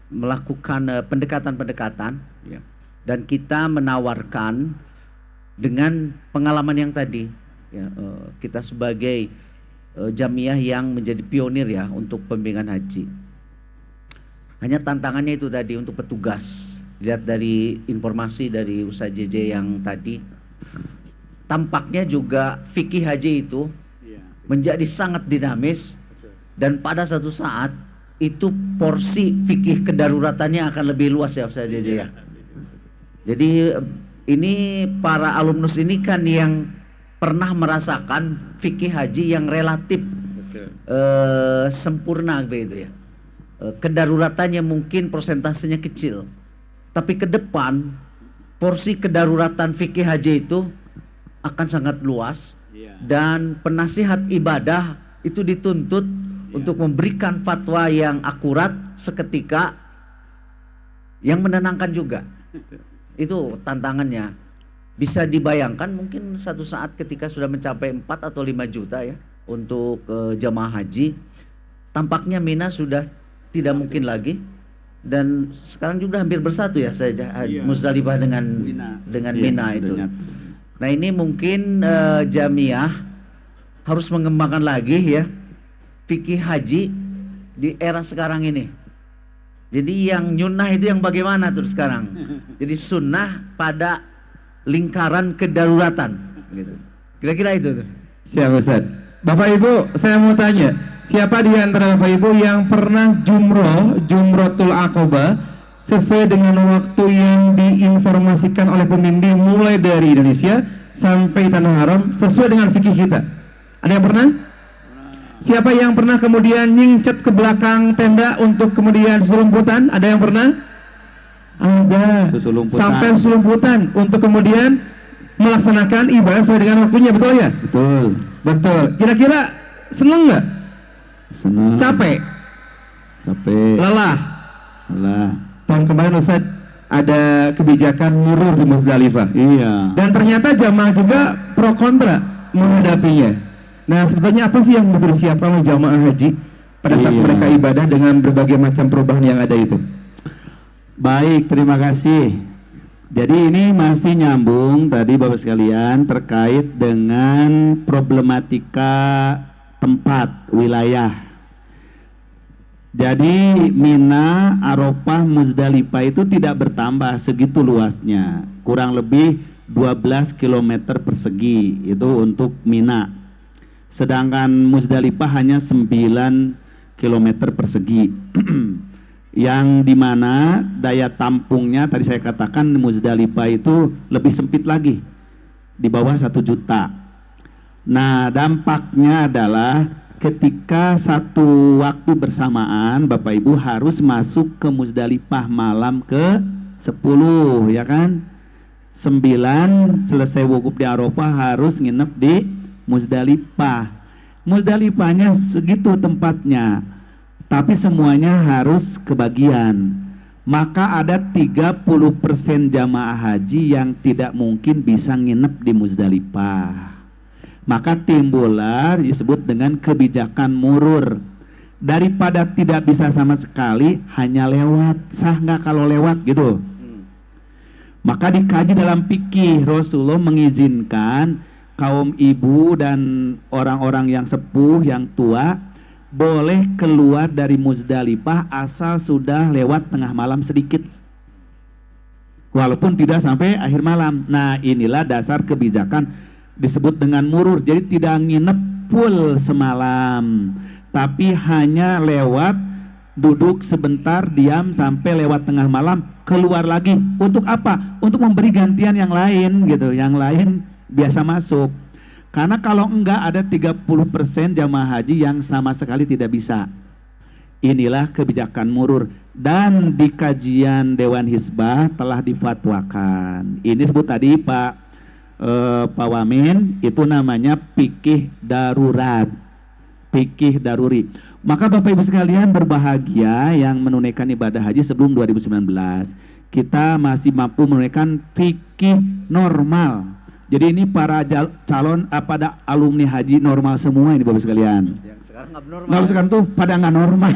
melakukan pendekatan-pendekatan ya. Dan kita menawarkan dengan pengalaman yang tadi ya, kita sebagai jamiah yang menjadi pionir ya untuk pembimbingan haji. Hanya tantangannya itu tadi untuk petugas. Lihat dari informasi dari Ustaz JJ yang tadi, tampaknya juga fikih haji itu menjadi sangat dinamis, dan pada satu saat itu porsi fikih kedaruratannya akan lebih luas ya Ustaz JJ ya. Jadi ini para alumnus ini kan yang pernah merasakan fikih haji yang relatif sempurna begitu ya. Kedaruratannya mungkin persentasenya kecil, tapi ke depan porsi kedaruratan fikih haji itu akan sangat luas, dan penasihat ibadah itu dituntut untuk memberikan fatwa yang akurat seketika, yang menenangkan juga. Itu tantangannya. Bisa dibayangkan mungkin satu saat ketika sudah mencapai 4 atau 5 juta ya untuk jamaah haji, tampaknya Mina sudah tidak mungkin lagi, dan sekarang juga hampir bersatu ya saja Musdalifah dengan Mina itu. Nah, ini mungkin jamiah harus mengembangkan lagi ya fikih haji di era sekarang ini. Jadi yang nyunnah itu yang bagaimana tuh sekarang? Jadi sunnah pada lingkaran kedaruratan gitu. Kira-kira itu tuh. Siap Ustaz. Bapak Ibu, saya mau tanya, siapa di antara Bapak Ibu yang pernah Jumrotul Aqabah sesuai dengan waktu yang diinformasikan oleh pembimbing mulai dari Indonesia sampai Tanah Haram sesuai dengan fikih kita? Ada yang pernah? Siapa yang pernah kemudian nyincet ke belakang tenda untuk kemudian susulumputan? Ada yang pernah? Ada. Sampai susulumputan untuk kemudian melaksanakan ibadah sesuai dengan waktunya, betul ya? Betul. Kira-kira seneng nggak? Senang. Capek? Lelah? Tahun kemarin Ustaz ada kebijakan murur di Musdalifah. Iya. Dan ternyata jamaah juga pro kontra menghadapinya. Nah, sebetulnya apa sih yang dipersiapkan oleh jamaah haji pada saat mereka ibadah dengan berbagai macam perubahan yang ada itu? Baik, terima kasih. Jadi ini masih nyambung tadi Bapak sekalian terkait dengan problematika tempat, wilayah. Jadi Mina, Arafah, Muzdalifah itu tidak bertambah segitu luasnya. Kurang lebih 12 km persegi itu untuk Mina. Sedangkan Muzdalifah hanya 9 km persegi. Yang dimana daya tampungnya tadi saya katakan Muzdalifah itu lebih sempit lagi, di bawah 1 juta. Nah, dampaknya adalah ketika satu waktu bersamaan Bapak Ibu harus masuk ke Muzdalifah malam ke 10 ya kan, 9 selesai wukuf di Arafah harus nginep di Muzdalifah. Muzdalifahnya segitu tempatnya, tapi semuanya harus kebagian. Maka ada 30% jamaah haji yang tidak mungkin bisa nginep di Muzdalifah. Maka timbullah disebut dengan kebijakan murur. Daripada tidak bisa sama sekali, hanya lewat. Sah nggak kalau lewat gitu? Maka dikaji dalam fikih, Rasulullah mengizinkan kaum ibu dan orang-orang yang sepuh, yang tua boleh keluar dari Muzdalifah asal sudah lewat tengah malam sedikit, walaupun tidak sampai akhir malam. Nah, inilah dasar kebijakan disebut dengan murur. Jadi tidak nginep full semalam, tapi hanya lewat, duduk sebentar, diam sampai lewat tengah malam, keluar lagi. Untuk apa? Untuk memberi gantian yang lain gitu, yang lain biasa masuk. Karena kalau enggak ada 30% jamaah haji yang sama sekali tidak bisa. Inilah kebijakan murur dan di kajian Dewan Hizbah telah difatwakan. Ini sebut tadi Pak Wamen, itu namanya fikih darurat, fikih daruri. Maka Bapak Ibu sekalian berbahagia yang menunaikan ibadah haji sebelum 2019. Kita masih mampu menunaikan fikih normal. Jadi ini para calon pada alumni haji normal semua ini Bapak sekalian. Kalau sekarang tuh pada nggak normal.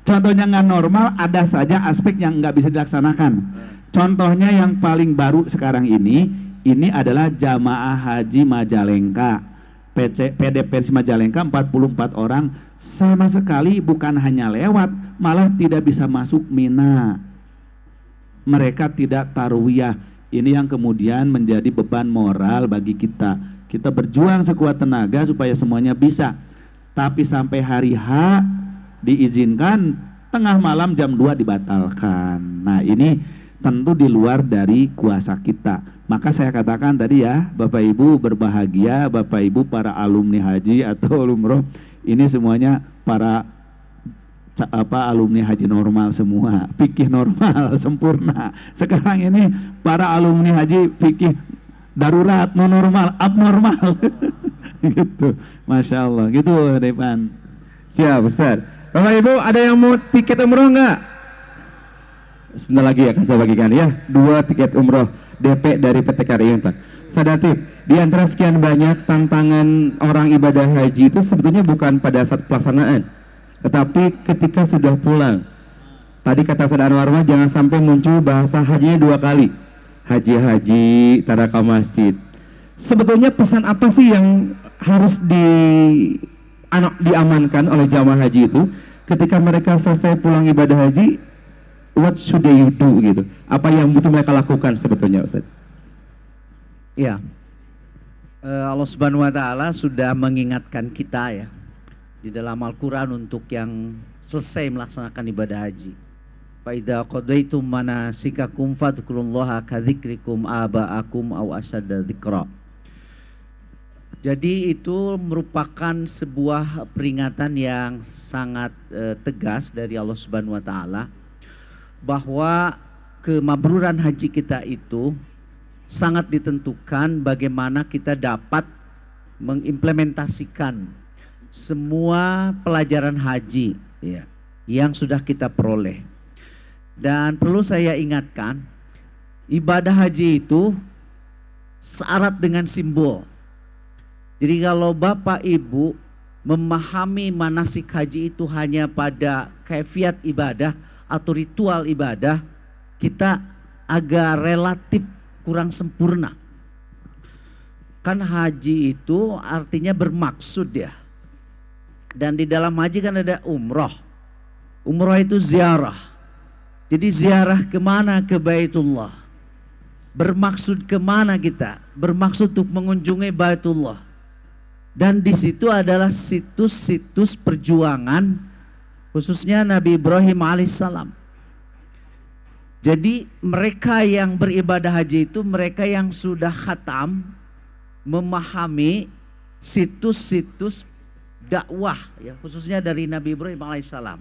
Contohnya nggak normal, ada saja aspek yang nggak bisa dilaksanakan. Contohnya yang paling baru sekarang ini adalah jamaah haji Majalengka. PD Persi Majalengka 44 orang sama sekali bukan hanya lewat, malah tidak bisa masuk Mina. Mereka tidak tarwiyah. Ini yang kemudian menjadi beban moral bagi kita. Kita berjuang sekuat tenaga supaya semuanya bisa. Tapi sampai hari H diizinkan, tengah malam jam 2 dibatalkan. Nah ini tentu di luar dari kuasa kita. Maka saya katakan tadi ya, Bapak Ibu berbahagia, Bapak Ibu para alumni haji atau umroh, ini semuanya para alumni haji normal semua, fikih normal sempurna. Sekarang ini para alumni haji fikih darurat, non normal, abnormal. Gitu, masya Allah, gitu Depan. Siap Ustaz. Bapak Ibu ada yang mau tiket umroh nggak? Sebentar lagi akan saya bagikan ya, 2 tiket umroh DP dari PT Karyunta. Sadatif, di antara sekian banyak tantangan orang ibadah haji itu sebetulnya bukan pada saat pelaksanaan, tetapi ketika sudah pulang. Tadi kata Ustaz Anwar, jangan sampai muncul bahasa hajinya 2 kali. Haji-haji tadaka masjid. Sebetulnya pesan apa sih yang harus diamankan oleh jamaah haji itu ketika mereka selesai pulang ibadah haji? What should they do gitu? Apa yang butuh mereka lakukan sebetulnya Ustaz? Ya, Allah Subhanahu Wa Taala sudah mengingatkan kita ya di dalam Al-Quran untuk yang selesai melaksanakan ibadah haji. Fa idza qadaitum manasikakum fadhkurullaha kadzikrikum aba'akum aw asyadda dzikra. Jadi itu merupakan sebuah peringatan yang sangat tegas dari Allah Subhanahu Wa Taala bahwa kemabruran haji kita itu sangat ditentukan bagaimana kita dapat mengimplementasikan semua pelajaran haji ya, yang sudah kita peroleh. Dan perlu saya ingatkan, ibadah haji itu syarat dengan simbol. Jadi kalau Bapak Ibu memahami manasik haji itu hanya pada kaifiat ibadah atau ritual ibadah, kita agak relatif kurang sempurna. Kan haji itu artinya bermaksud ya. Dan di dalam haji kan ada umroh. Umroh itu ziarah. Jadi ziarah kemana? Ke Baitullah. Bermaksud kemana kita? Bermaksud untuk mengunjungi Baitullah. Dan di situ adalah situs-situs perjuangan khususnya Nabi Ibrahim alaihissalam. Jadi mereka yang beribadah haji itu mereka yang sudah khatam memahami situs-situs dakwah ya, khususnya dari Nabi Ibrahim alaihissalam.